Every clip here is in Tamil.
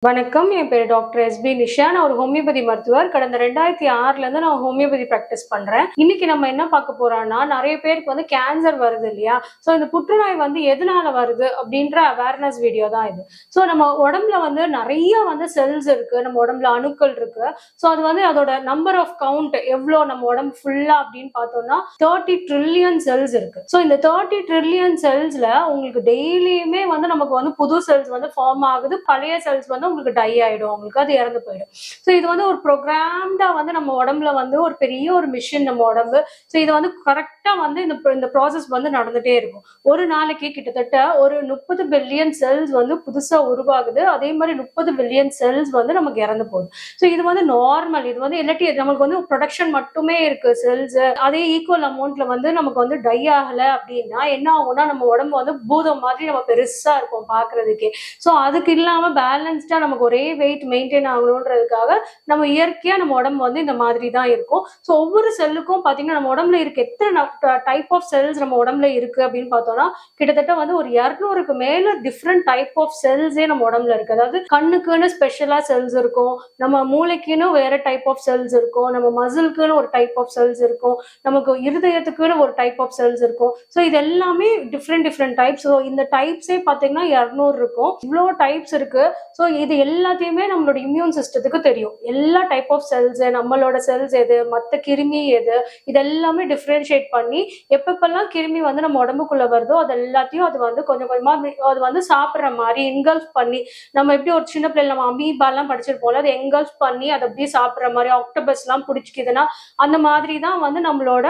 வணக்கம். என் பேர் டாக்டர் எஸ்பி நிஷா. நான் ஒரு ஹோமியோபதி மருத்துவர். கடந்த 2006ல இருந்து நான் ஹோமியோபதி பிராக்டிஸ் பண்றேன். இன்னைக்கு நம்ம என்ன பார்க்க போறோம்னா, நிறைய பேருக்கு வந்து கேன்சர் வருது இல்லையா? ஸோ இந்த புற்றுநோய் வந்து எதனால வருது அப்படின்ற அவேர்னஸ் வீடியோ தான் இது. ஸோ நம்ம உடம்புல வந்து நிறைய வந்து செல்ஸ் இருக்கு, நம்ம உடம்புல அணுக்கள் இருக்கு. ஸோ அது வந்து அதோட நம்பர் ஆஃப் கவுண்ட் எவ்வளோ நம்ம உடம்பு ஃபுல்லா அப்படின்னு பார்த்தோம்னா 30 ட்ரில்லியன் செல்ஸ் இருக்கு. ஸோ இந்த 30 ட்ரில்லியன் செல்ஸ்ல உங்களுக்கு டெய்லியுமே வந்து நமக்கு வந்து புது செல்ஸ் வந்து ஃபார்ம் ஆகுது. பழைய செல்ஸ் வந்து உங்களுக்கு டை ஆயிடும், உங்களுக்கு அது இறந்து போயிடும். ஸோ இது வந்து ஒரு ப்ரோக்ராம்டா வந்து நம்ம உடம்புல வந்து ஒரு பெரிய ஒரு மிஷின் நம்ம உடம்பு. ஸோ இது வந்து கரெக்டா வந்து இந்த ப்ராசஸ் வந்து நடந்துட்டே இருக்கும். ஒரு நாளைக்கு கிட்டத்தட்ட ஒரு 30 பில்லியன் செல்ஸ் வந்து புதுசா உருவாகுது. அதே மாதிரி 30 பில்லியன் செல்ஸ் வந்து நமக்கு இறந்து போகுது. ஸோ இது வந்து நார்மல். இது வந்து இல்லாட்டி நமக்கு வந்து ப்ரொடக்ஷன் மட்டுமே இருக்கு செல்ஸ். அதே ஈக்குவல் அமௌண்ட்ல வந்து நமக்கு வந்து டை ஆகல அப்படின்னா என்ன ஆகும்னா, நம்ம உடம்பு வந்து பூதம் மாதிரி நம்ம பெருசா இருக்கும் பாக்குறதுக்கே. ஸோ அதுக்கு இல்லாம பேலன்ஸ்டா நமக்கு ஒரே வெயிட் மெயின்டைன் ஆகணுன்றதுக்காக நம்ம இயற்கையா நம்ம உடம்பு வந்து இந்த மாதிரி தான் இருக்கும். ஸோ ஒவ்வொரு செல்லுக்கும் பாத்தீங்கன்னா நம்ம உடம்புல இருக்க எத்தனை டைப் ஆஃப் செல்ஸ் நம்ம உடம்புல இருக்கு அப்படின்னு பார்த்தோம்னா கிட்டத்தட்ட வந்து ஒரு 200க்கு மேல டிஃப்ரெண்ட் டைப் ஆஃப் செல்ஸே நம்ம உடம்புல இருக்கு. அதாவது கண்ணுக்குன்னு ஸ்பெஷலா செல்ஸ் இருக்கும், நம்ம மூளைக்குன்னு வேற டைப் ஆஃப் செல்ஸ் இருக்கும், நம்ம மசிலுக்குன்னு ஒரு டைப் ஆஃப் செல்ஸ் இருக்கும், நமக்கு இருதயத்துக்குன்னு ஒரு டைப் ஆஃப் செல்ஸ் இருக்கும். ஸோ இது எல்லாமே டிஃப்ரெண்ட் டைப்ஸ். ஸோ இந்த டைப்ஸே பாத்தீங்கன்னா 200 இருக்கும். இவ்வளோ டைப்ஸ் இருக்கு. ஸோ இது எல்லாத்தையுமே நம்மளோட இம்யூன் சிஸ்டத்துக்கு தெரியும். எல்லா டைப் ஆஃப் செல்ஸ், நம்மளோட செல்ஸ் எது, மற்ற கிருமி எது, இதெல்லாமே டிஃப்ரென்ஷியேட் பண்ணி எப்பப்பெல்லாம் கிருமி வந்து நம்ம உடம்புக்குள்ள வருதோ அது எல்லாத்தையும் அது வந்து கொஞ்சம் கொஞ்சமா அது வந்து சாப்பிட்ற மாதிரி என்கல்ஃப் பண்ணி, நம்ம எப்படி ஒரு சின்ன பிள்ளைல நம்ம அமீபாலாம் படிச்சிருப்போம்ல, அதை என்கல்ஃப் பண்ணி அதை அப்படியே சாப்பிட்ற மாதிரி, ஆக்டோபஸ் எல்லாம் பிடிச்சிக்குதுன்னா அந்த மாதிரி தான் வந்து நம்மளோட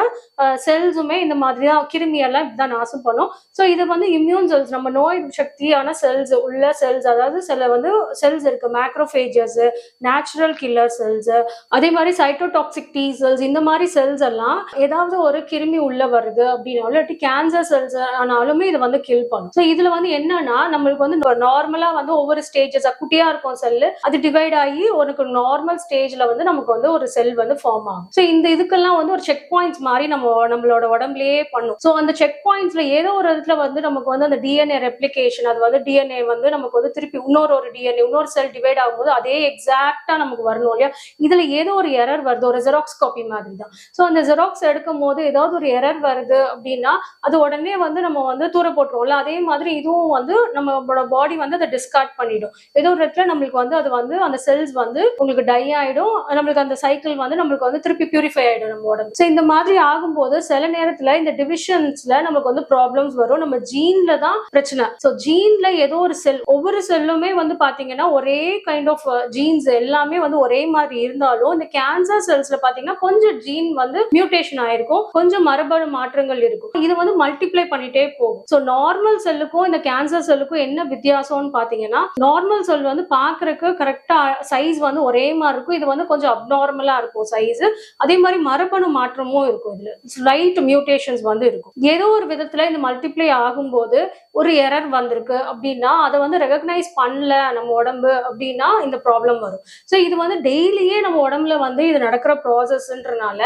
செல்ஸுமே இந்த மாதிரி தான் கிருமியெல்லாம் இப்படிதான் நாசம் பண்ணும். ஸோ இது வந்து இம்யூன் செல்ஸ், நம்ம நோய் சக்தியான செல்ஸ் உள்ள செல்ஸ். அதாவது சில வந்து செல்ஸ் இருக்கு, மேக்ரோஃபேஜஸ், நேச்சுரல் கில்லர் செல்ஸ், அதே மாதிரி சைட்டோடாக்சிக் டி செல்ஸ். இந்த மாதிரி செல்ஸ் எல்லாம் ஏதாவது ஒரு கிருமி உள்ள வருது அப்படின்னாலும் இல்லாட்டி கேன்சர் செல்ஸ் ஆனாலுமே இது வந்து கில் பண்ணும். ஸோ இதுல வந்து என்னன்னா நம்மளுக்கு வந்து நார்மலா வந்து ஒவ்வொரு ஸ்டேஜஸ் குட்டியா இருக்கும் செல்லு, அது டிவைட் ஆகி ஒரு நார்மல் ஸ்டேஜ்ல வந்து நமக்கு வந்து ஒரு செல் வந்து ஃபார்ம் ஆகும். ஸோ இந்த இதுக்கெல்லாம் வந்து ஒரு செக் பாயிண்ட்ஸ் மாதிரி நம்மளோட உடம்புலயே பண்ணும். ஸோ அந்த செக் பாயிண்ட்ஸ்ல ஏதோ ஒரு இடத்துல வந்து நமக்கு வந்து அந்த டிஎன்ஏ ரெப்ளிகேஷன், அது வந்து டிஎன்ஏ வந்து நமக்கு வந்து திருப்பி இன்னொரு டிஎன்ஏ இன்னொரு செல் டிவைட் ஆகும்போது அதே எக்ஸாக்டா நமக்கு வரணும் இல்லையா? இதுல ஏதோ ஒரு எரர் வருது, ஒரு ஜெராக்ஸ் காப்பி மாதிரி தான். ஸோ அந்த ஜெராக்ஸ் எடுக்கும் போது ஏதாவது ஒரு எரர் வருது அப்படின்னா அது உடனே வந்து நம்ம வந்து தூர போட்டுருவோம்ல, அதே மாதிரி இதுவும் வந்து நம்மளோட பாடி வந்து அதை டிஸ்கார்ட் பண்ணிடும். ஏதோ ஒரு இடத்துல நம்மளுக்கு வந்து அது வந்து அந்த செல்ஸ் வந்து உங்களுக்கு டை ஆயிடும், நம்மளுக்கு அந்த சைக்கிள் வந்து நம்மளுக்கு வந்து திருப்பி பியூரிஃபை ஆயிடும் நம்ம உடம்பு. ஸோ இந்த மாதிரி ஆகும்போது சில நேரத்துல இந்த டிவிஷன்ஸ்ல நமக்கு வந்து ப்ராப்ளம்ஸ் வரும். நம்ம ஜீன்ல தான் பிரச்சனை. ஸோ ஜீன்ல ஏதோ ஒரு செல், ஒவ்வொரு செல்லுமே வந்து பாத்தீங்கன்னா ஒரே கைண்ட் ஆஃப் ஜீன்ஸ் எல்லாமே வந்து ஒரே மாதிரி இருந்தாலும் இந்த கேன்சர் செல்ஸ்ல பாத்தீங்கன்னா கொஞ்சம் ஜீன் வந்து மியூட்டேஷன் ஆயிருக்கும், கொஞ்சம் மரபணு மாற்றங்கள் இருக்கும். இது வந்து மல்டிப்ளை பண்ணிட்டே போகும். ஸோ நார்மல் செல்லுக்கும் இந்த கேன்சர் செல்லுக்கும் என்ன வித்தியாசம்னு பாத்தீங்கன்னா, நார்மல் செல் வந்து பாக்குறதுக்கு கரெக்டா சைஸ் வந்து ஒரே மாதிரி இருக்கும், இது வந்து கொஞ்சம் அப்நார்மலா இருக்கும் சைஸ். அதே மாதிரி மரபணு மாற்றமும் இருக்கும், இதுல ஸ்லைட் மியூட்டேஷன்ஸ் வந்து இருக்கும். ஏதோ ஒரு விதத்துல இந்த மல்டிப்ளை ஆகும்போது ஒரு எரர் வந்திருக்கு அப்படின்னா அதை வந்து ரெகக்னைஸ் பண்ணல நம்ம உடம்பு அப்படின்னா இந்த ப்ராப்ளம் வரும். ஸோ இது வந்து டெய்லியே நம்ம உடம்புல வந்து இது நடக்கிற ப்ராசஸ்ன்றனால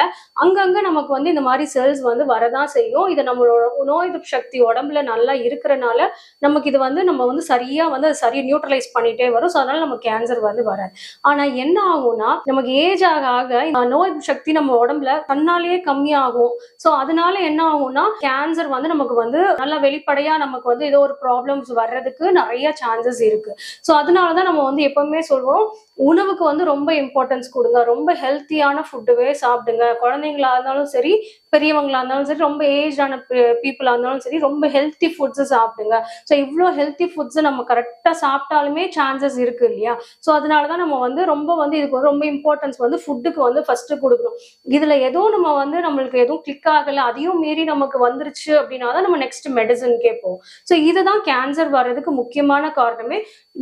அங்கங்க நமக்கு வந்து இந்த மாதிரி செல்ஸ் வந்து வரதான் செய்யும். இது நம்மளோட நோய் எதிர்ப்பு சக்தி உடம்புல நல்லா இருக்கிறனால நமக்கு இது வந்து நம்ம வந்து சரியா வந்து நியூட்ரலைஸ் பண்ணிட்டே வரும். ஸோ அதனால நமக்கு கேன்சர் வந்து வராது. ஆனா என்ன ஆகும்னா, நமக்கு ஏஜ் ஆக ஆக நோய் எதிர்ப்பு சக்தி நம்ம உடம்புல தன்னாலேயே கம்மியாகும். ஸோ அதனால என்ன ஆகும்னா கேன்சர் வந்து நமக்கு வந்து நல்லா வெளிப்படையா நமக்கு வந்து ஏதோ ஒரு ப்ராப்ளம்ஸ் வர்றதுக்கு நிறைய சான்சஸ் இருக்கு. ஸோ அதனாலதான் நம்ம வந்து எப்பவுமே சொல்றோம், உணவுக்கு வந்து ரொம்ப இம்பார்ட்டன்ஸ் கொடுங்க, ரொம்ப ஹெல்த்தியான ஃபுட்டுவே சாப்பிடுங்க. குழந்தைங்களா இருந்தாலும் சரி, பெரியவங்களா இருந்தாலும் சரி, ரொம்ப ஏஜான பீப்புளா இருந்தாலும் சரி, ரொம்ப ஹெல்த்தி ஃபுட்ஸ் சாப்பிடுங்க. ஸோ இவ்வளோ ஹெல்த்தி ஃபுட்ஸ் நம்ம கரெக்டா சாப்பிட்டாலுமே சான்சஸ் இருக்கு இல்லையா? ஸோ அதனாலதான் நம்ம வந்து ரொம்ப வந்து இதுக்கு ரொம்ப இம்பார்ட்டன்ஸ் வந்து ஃபுட்டுக்கு வந்து ஃபர்ஸ்ட் கொடுக்கணும். இதுல ஏதோ நம்ம வந்து நம்மளுக்கு எதுவும் கிளிக் ஆகல, அதையும் மீறி நமக்கு வந்துருச்சு அப்படின்னா தான் நம்ம நெக்ஸ்ட் மெடிசன் கேட்போம். ஸோ இதுதான் கேன்சர் வர்றதுக்கு முக்கியமான காரணமே.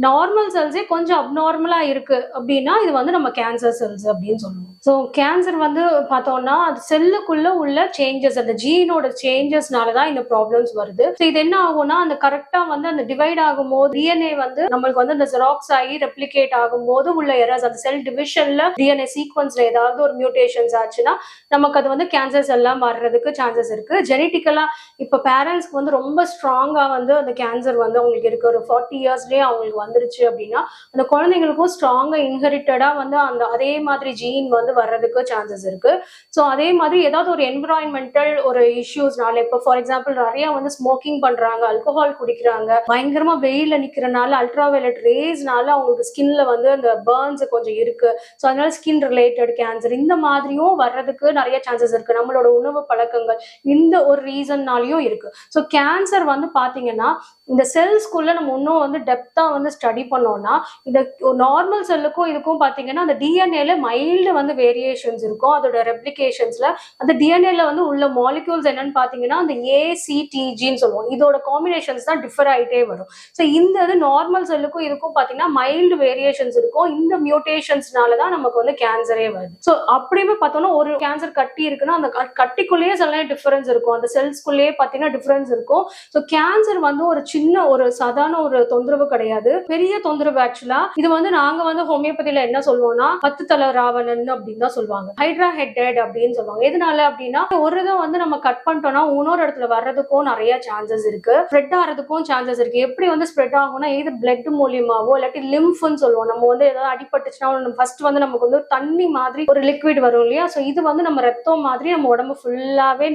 நார்மல் செல்ஸே கொஞ்சம் அப்நார்மலா இருக்கு அப்படின்னா இது வந்து நம்ம கேன்சர் செல்ஸ் அப்படின்னு சொல்லுவோம். ஸோ கேன்சர் வந்து பார்த்தோம்னா அது செல்லுக்குள்ள உள்ள சேஞ்சஸ், அந்த ஜீனோட சேஞ்சஸ்னாலதான் இந்த ப்ராப்ளம்ஸ் வருது. இது என்ன ஆகும்னா அந்த கரெக்டா வந்து அந்த டிவைட் ஆகும் போது டிஎன்ஏ வந்து நம்மளுக்கு வந்து அந்த ஜெராக்ஸ் ஆகி ரெப்ளிகேட் ஆகும் போது உள்ள எரர்ஸ், அந்த செல் டிவிஷன்ல டிஎன்ஏ சீக்வன்ஸ்ல ஏதாவது ஒரு மியூட்டேஷன்ஸ் ஆச்சுன்னா நமக்கு அது வந்து கேன்சர்ஸ் எல்லாம் வர்றதுக்கு சான்சஸ் இருக்கு. ஜெனட்டிக்கலா இப்ப பேரண்ட்ஸ்க்கு வந்து ரொம்ப ஸ்ட்ராங்கா வந்து அந்த கேன்சர் வந்து அவங்களுக்கு இருக்கு, ஒரு 40 இயர்ஸ்லயே அவங்களுக்கு வந்துருச்சு அப்படின்னா அந்த குழந்தைங்களுக்கும் ஸ்ட்ராங்கா இன்ஹெரிட்டடா வந்து அந்த அதே மாதிரி ஜீன் வந்து வர்றதுக்கு சான்சஸ் இருக்கு. ஸோ அதே மாதிரி ஏதாவது ஒரு என்விரான்மெண்டல் ஒரு இஷ்யூஸ்னால, இப்போ ஃபார் எக்ஸாம்பிள் நிறைய வந்து ஸ்மோக்கிங் பண்றாங்க, ஆல்கஹால் குடிக்கிறாங்க, பயங்கரமா வெயில நிக்கிறனால அல்ட்ரா வயலட் ரேஸ்னால அவங்களுக்கு ஸ்கின்ல வந்து அந்த பர்ன்ஸ் கொஞ்சம் இருக்கு. ஸோ அதனால ஸ்கின் ரிலேட்டட் கேன்சர் இந்த மாதிரியும் வர்றதுக்கு நிறைய சான்சஸ் இருக்கு. நம்மளோட உணவு பழக்கங்கள் இந்த ஒரு ரீசன்னாலையும் இருக்கு. ஸோ கேன்சர் வந்து பாத்தீங்கன்னா இந்த செல்ஸ்குள்ள நம்ம இன்னும் வந்து டெப்தா வந்து ஸ்டடி பண்ணோம்னா இந்த நார்மல் செல்லுக்கும் இதுக்கும் பாத்தீங்கன்னா அந்த டிஎன்ஏல மைல்டு வந்து வேரியேஷன்ஸ் இருக்கும். அதோட ரெப்ளிகேஷன்ஸ்ல அந்த டிஎன்ஏல வந்து உள்ள மாலிக்யூல்ஸ் என்னன்னு பாத்தீங்கன்னா அந்த ஏசிடிஜின்னு சொல்லுவோம். இதோட காம்பினேஷன்ஸ் தான் டிஃபர் ஆயிட்டே வரும். ஸோ இந்த இது நார்மல் செல்லுக்கும் இதுக்கும் பாத்தீங்கன்னா மைல்டு வேரியேஷன்ஸ் இருக்கும். இந்த மியூட்டேஷன்ஸ்னாலதான் நமக்கு வந்து கேன்சரே வருது. ஸோ அப்படியுமே பார்த்தோம்னா ஒரு கேன்சர் கட்டி இருக்குன்னா அந்த கட்டிக்குள்ளேயே சில டிஃபரன்ஸ் இருக்கும், அந்த செல்ஸ்குள்ளேயே பாத்தீங்கன்னா டிஃபரன்ஸ் இருக்கும். ஸோ கேன்சர் வந்து ஒரு சின்ன ஒரு சாதாரண ஒரு தொந்தரவு கிடையாது, பெரிய தொந்தரவு. ஆக்சுவலா இது வந்து நாங்க வந்து ஹோமியோபதியில என்ன சொல்லுவோம்னா 10 தலை ராவணன் அப்படின்னு தான் சொல்லுவாங்க, ஹைட்ரா ஹெட்டட் அப்படின்னு சொல்லுவாங்க. எதனால அப்படின்னா ஒரு இதை வந்து நம்ம கட் பண்ணிட்டோம்னா இன்னொரு இடத்துல வர்றதுக்கும் நிறைய சான்சஸ் இருக்கு, ஸ்ப்ரெட் ஆகிறதுக்கும் சான்சஸ் இருக்கு. எப்படி வந்து ஸ்ப்ரெட் ஆகும்னா இது பிளட் மூலியமாவோ இல்லாட்டி லிம்ஃப்னு சொல்லுவோம். நம்ம வந்து ஏதாவது அடிபட்டுச்சுன்னா ஃபர்ஸ்ட் வந்து நமக்கு வந்து தண்ணி மாதிரி ஒரு லிக்விட் வரும் இல்லையா. ஸோ இது வந்து நம்ம ரத்தம் மாதிரி நம்ம உடம்பு ஃபுல்லாவே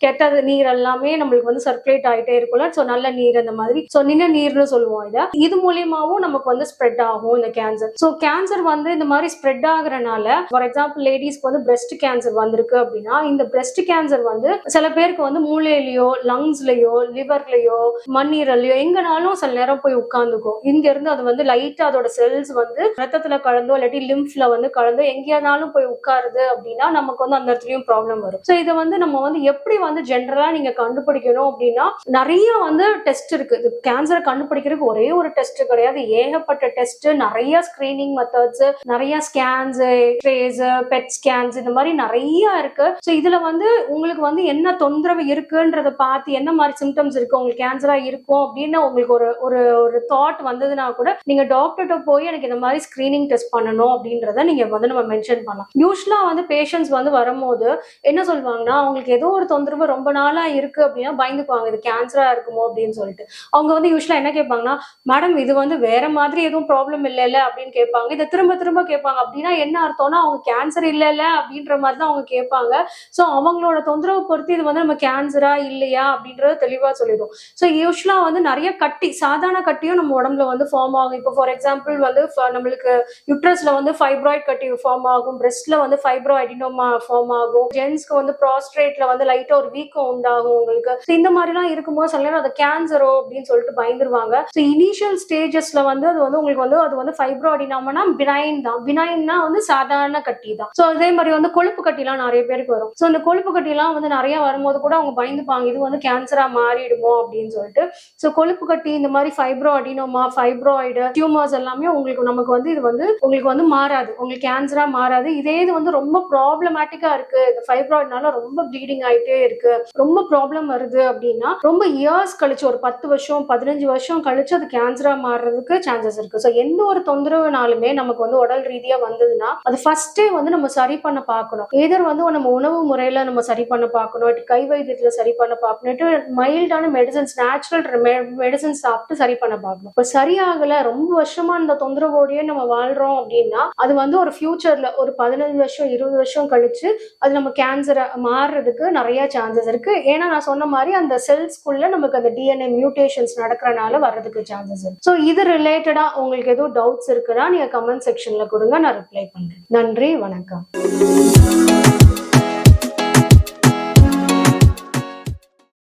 கெட்ட நீர் எல்லாமே நம்மளுக்கு வந்து சர்க்குலேட் ஆகிட்டே இருக்கும்ல. ஸோ நல்ல நீர் அந்த மாதிரி, ஸோ நின்ன நீர்னு சொல்லுவோம். இது மூலியமாவும் நமக்கு வந்து ஸ்ப்ரெட் ஆகும் இந்த கேன்சர். ஸோ கேன்சர் வந்து இந்த மாதிரி ஸ்ப்ரெட் ஆகுறதுனால ஃபார் எக்ஸாம்பிள் லேடிஸ்க்கு வந்து பிரெஸ்ட் கேன்சர் வந்திருக்கு அப்படின்னா இந்த பிரெஸ்ட் கேன்சர் வந்து சில பேருக்கு வந்து மூளையிலயோ லங்ஸ்லயோ லிவர்லயோ மண்ணீரல்லையோ எங்கனாலும் சில நேரம் போய் உட்கார்ந்துக்கும். இங்க இருந்து அது வந்து லைட்டா அதோட செல்ஸ் வந்து ரத்தத்துல கலந்தோ இல்லாட்டி லிம்ஃப்ல வந்து கலந்தோ எங்கேயானாலும் போய் உட்காருது அப்படின்னா நமக்கு வந்து அந்த இடத்துலயும் ப்ராப்ளம் வரும். ஸோ இதை வந்து நம்ம வந்து எப்படி வந்து ஜென்ரலா நீங்க கண்டுபிடிக்கணும் அப்படின்னா நிறைய வந்து டெஸ்ட் இருக்கு. இது கேன்சரை கண்டுபிடிக்கிறதுக்கு ஒரே ஒரு டெஸ்ட் கிடையாது, ஏகப்பட்ட டெஸ்ட், நிறைய ஸ்கிரீனிங் மெத்தட்ஸ், நிறைய ஸ்கேன்ஸ், எக்ஸ்ரேஸ், பெட் ஸ்கேன்ஸ், இந்த மாதிரி நிறைய இருக்கு. ஸோ இதுல வந்து உங்களுக்கு வந்து என்ன தொந்தரவு இருக்குன்றத பார்த்து என்ன மாதிரி சிம்டம்ஸ் இருக்கு, உங்களுக்கு கேன்சரா இருக்கும் அப்படின்னு உங்களுக்கு ஒரு தாட் வந்ததுன்னா கூட நீங்க டாக்டர்கிட்ட போய் எனக்கு இந்த மாதிரி ஸ்கிரீனிங் டெஸ்ட் பண்ணணும் அப்படின்றத நீங்க வந்து நம்ம மென்ஷன் பண்ணலாம். யூஸ்வலா வந்து பேஷண்ட்ஸ் வந்து வரும்போது என்ன சொல்லுவாங்கன்னா அவங்களுக்கு ஏதோ ஒரு தொந்தரவு ரொம்ப நாளா இருக்கு அப்படின்னா பயந்துக்குவாங்க, இது கேன்சரா இருக்குமோ அப்படின்னு சொல்லிட்டு. அவங்க வந்து யூஸ்வலா என்ன கேட்பாங்கன்னா மேடம் இது வந்து வேற மாதிரி எதுவும் ப்ராப்ளம் இல்லைல்ல அப்படின்னு கேட்பாங்க. இதை திரும்ப திரும்ப கேட்பாங்க. அப்படின்னா என்ன அர்த்தம்னா அவங்க கேன்சர் இல்லைல்ல அப்படின்ற மாதிரி தான் அவங்க கேட்பாங்க. ஸோ அவங்களோட தொந்தரவு பொறுத்து இது வந்து நம்ம கேன்சரா இல்லையா அப்படின்றத தெளிவா சொல்லிடும். ஸோ யூஸ்வலா வந்து நிறைய கட்டி, சாதாரண கட்டியும் நம்ம உடம்புல வந்து ஃபார்ம் ஆகும். இப்போ ஃபார் எக்ஸாம்பிள் வந்து நம்மளுக்கு யுட்ரஸ்ல வந்து ஃபைப்ராய்ட் கட்டி ஃபார்ம் ஆகும், பிரெஸ்ட்ல வந்து ஃபைப்ரோ அடினோமா ஃபார்ம் ஆகும், ஜென்ஸ்க்கு வந்து ப்ராஸ்ட்ரேட்ல வந்து லைட்டா ஒரு வீக்கம் உண்டாகும் உங்களுக்கு. இந்த மாதிரிலாம் இருக்கும்போது சில நேரம் அது கேன்சரோ அப்படின்னு சொல்லிட்டு பயந்துருவாங்க. ஸோ இனிஷியல் ஸ்டேஜஸ்ல வந்து அது வந்து உங்களுக்கு வந்து அது வந்து ஃபைப்ரோ அடினோமானா பினைன் தான், பினைன்னா வந்து சாதாரண கட்டி தான். ஸோ அதே மாதிரி வந்து கொழுப்பு கட்டிலாம் நிறைய பேருக்கு வரும். ஸோ இந்த கொழுப்பு கட்டிலாம் வந்து நிறைய வரும்போது கூட அவங்க பயந்துப்பாங்க இது வந்து கேன்சரா மாறிடுமோ அப்படின்னு சொல்லிட்டு. ஸோ கொழுப்பு கட்டி இந்த மாதிரி ஃபைப்ரோ அடினோமா, ஃபைப்ராய்டு, டியூமர்ஸ் எல்லாமே உங்களுக்கு நமக்கு வந்து இது வந்து உங்களுக்கு வந்து மாறாது, உங்களுக்கு கேன்சரா மாறாது. இதே இது வந்து ரொம்ப ப்ராப்ளமேட்டிக்கா இருக்கு, இந்த ஃபைப்ராய்டுனால ரொம்ப ப்ளீடிங் ஆயிட்டே இருக்கு, ரொம்ப ப்ராப்ளம் வருது அப்படின்னா ரொம்ப இயர்ஸ் கழிச்சு ஒரு 10 வருஷம் 15 வருஷம் கழிச்சு அது கேன்சரா மாறுறதுக்கு சான்சஸ் இருக்கு. ஸோ எந்த ஒரு தொந்தரவுனாலுமே நமக்கு வந்து உடல் ரீதியா வந்ததுன்னா அது ஃபர்ஸ்டே வந்து நம்ம சரி பண்ண பார்க்கணும். எதர் வந்து நம்ம உணவு முறையில நம்ம சரி பண்ண பார்க்கணும், கை வைத்தியத்துல சரி பண்ண பார்க்கணும், மைல்டான மெடிசன்ஸ், நேச்சுரல் மெடிசன்ஸ் சாப்பிட்டு சரி பண்ண பார்க்கணும். இப்போ சரியாகல ரொம்ப வருஷமா இந்த தொந்தரவோடயே நம்ம வாழ்றோம் அப்படின்னா அது வந்து ஒரு ஃபியூச்சர்ல ஒரு 15 வருஷம் 20 வருஷம் கழிச்சு அது நம்ம கேன்சரை மாறுறதுக்கு நிறைய சான்சஸ் இருக்கு. ஏன்னா நான் சொன்ன மாதிரி அந்த செல்ஸ்குள்ள நமக்கு அந்த டிஎன்ஏ மியூட்டேஷன்ஸ் நடக்கிறனால வர்றதுக்கு சான்சஸ் இருக்கு. ஸோ இது ரிலேட்டடா உங்களுக்கு எதுவும் டவுட்ஸ் இருக்குன்னா நீங்க கமெண்ட் செக்ஷன்ல கொடுங்க, நான் ரிப்ளை பண்றேன். நன்றி, வணக்கம்.